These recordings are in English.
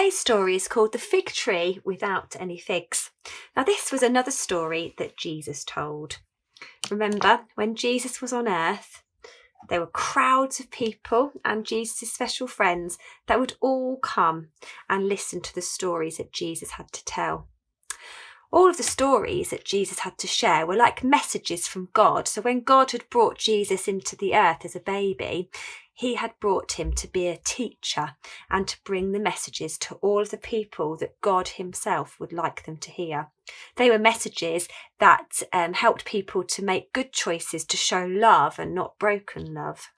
Today's story is called The Fig Tree Without Any Figs. Now, this was another story that Jesus told. Remember, when Jesus was on earth, there were crowds of people and Jesus' special friends that would all come and listen to the stories that Jesus had to tell. All of the stories that Jesus had to share were like messages from God. So when God had brought Jesus into the earth as a baby, he had brought him to be a teacher and to bring the messages to all of the people that God himself would like them to hear. They were messages that helped people to make good choices, to show love and not broken love.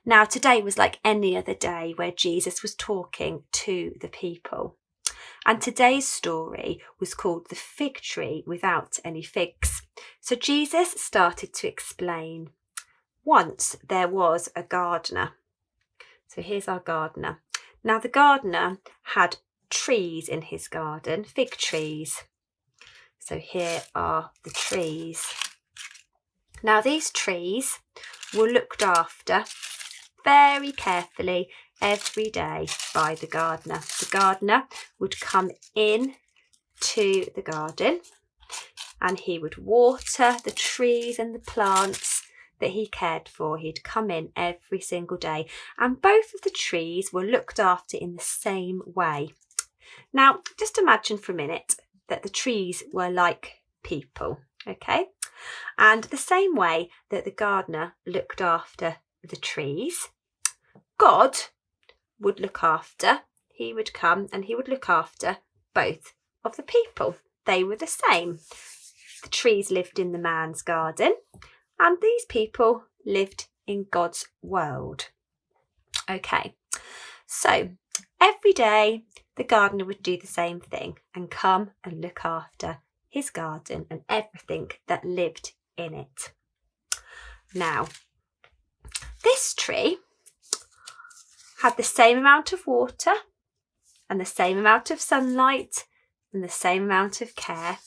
Now, today was like any other day where Jesus was talking to the people. And today's story was called The Fig Tree Without Any Figs. So Jesus started to explain. Once there was a gardener. So here's our gardener. Now the gardener had trees in his garden, fig trees. So here are the trees. Now these trees were looked after very carefully every day by the gardener. The gardener would come in to the garden and he would water the trees and the plants that he cared for. He'd come in every single day and both of the trees were looked after in the same way. Now, just imagine for a minute that the trees were like people, okay? And the same way that the gardener looked after the trees, God would look after, he would come and he would look after both of the people. They were the same. The trees lived in the man's garden and these people lived in God's world. Okay, so every day the gardener would do the same thing and come and look after his garden and everything that lived in it. Now, this tree had the same amount of water and the same amount of sunlight and the same amount of care.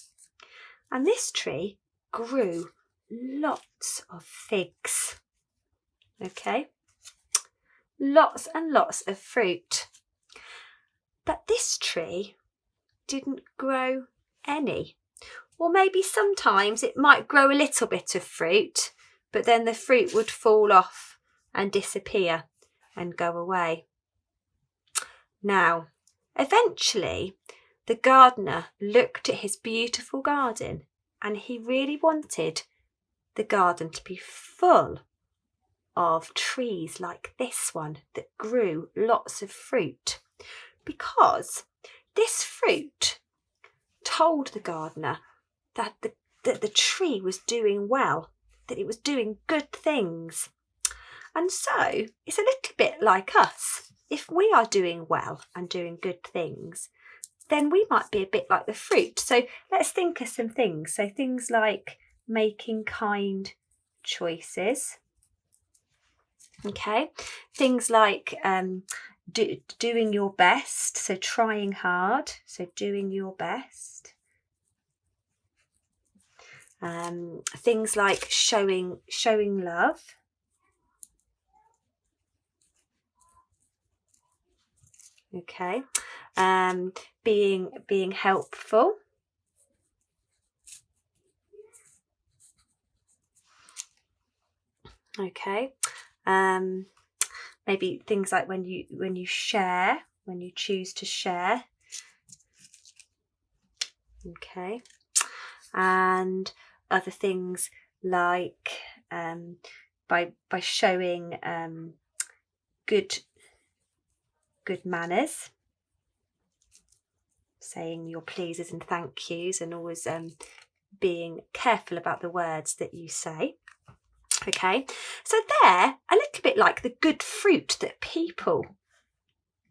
And this tree grew lots of figs. Okay? Lots and lots of fruit. But this tree didn't grow any. Or maybe sometimes it might grow a little bit of fruit, but then the fruit would fall off and disappear and go away. Now, eventually, the gardener looked at his beautiful garden and he really wanted the garden to be full of trees like this one that grew lots of fruit, because this fruit told the gardener that the tree was doing well, that it was doing good things. And so it's a little bit like us. If we are doing well and doing good things, then we might be a bit like the fruit. So let's think of some things. So things like making kind choices. Okay. Things like doing your best. So trying hard. So doing your best. Things like showing love. Okay. Being helpful. Okay. Maybe things like when you share, when you choose to share. Okay. And other things like by showing good manners, saying your pleases and thank yous and always being careful about the words that you say. Okay, so they're a little bit like the good fruit that people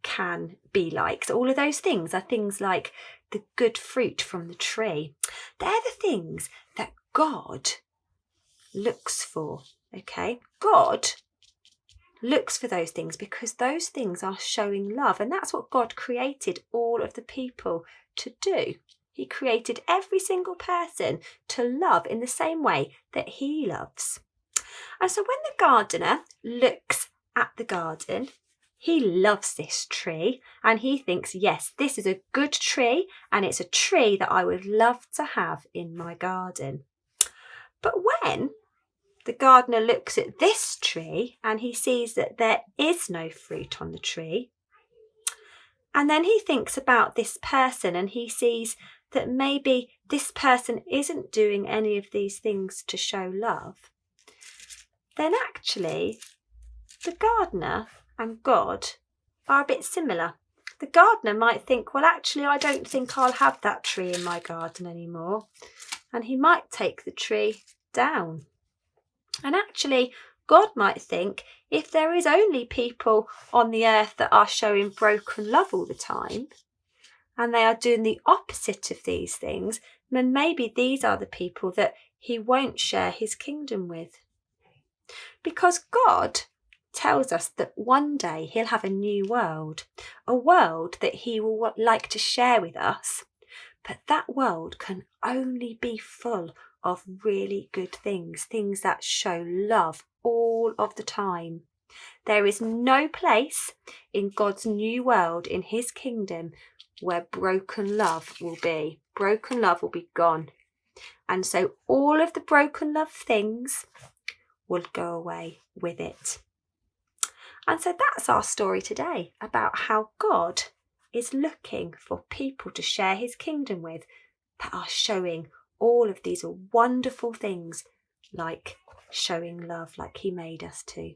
can be like. So all of those things are things like the good fruit from the tree. They're the things that God looks for. Okay, God looks for those things because those things are showing love, and that's what God created all of the people to do. He created every single person to love in the same way that he loves. And so when the gardener looks at the garden He loves this tree and he thinks, yes, this is a good tree and it's a tree that I would love to have in my garden. But when the gardener looks at this tree and he sees that there is no fruit on the tree, and then he thinks about this person and he sees that maybe this person isn't doing any of these things to show love, then actually the gardener and God are a bit similar. The gardener might think, well, actually, I don't think I'll have that tree in my garden anymore. And he might take the tree down. And actually, God might think, if there is only people on the earth that are showing broken love all the time, and they are doing the opposite of these things, then maybe these are the people that he won't share his kingdom with. Because God tells us that one day he'll have a new world, a world that he will like to share with us. But that world can only be full of really good things, things that show love all of the time. There is no place in God's new world, in his kingdom, where broken love will be. Broken love will be gone. And so all of the broken love things will go away with it. And so that's our story today, about how God is looking for people to share his kingdom with that are showing all of these wonderful things, like showing love like he made us to.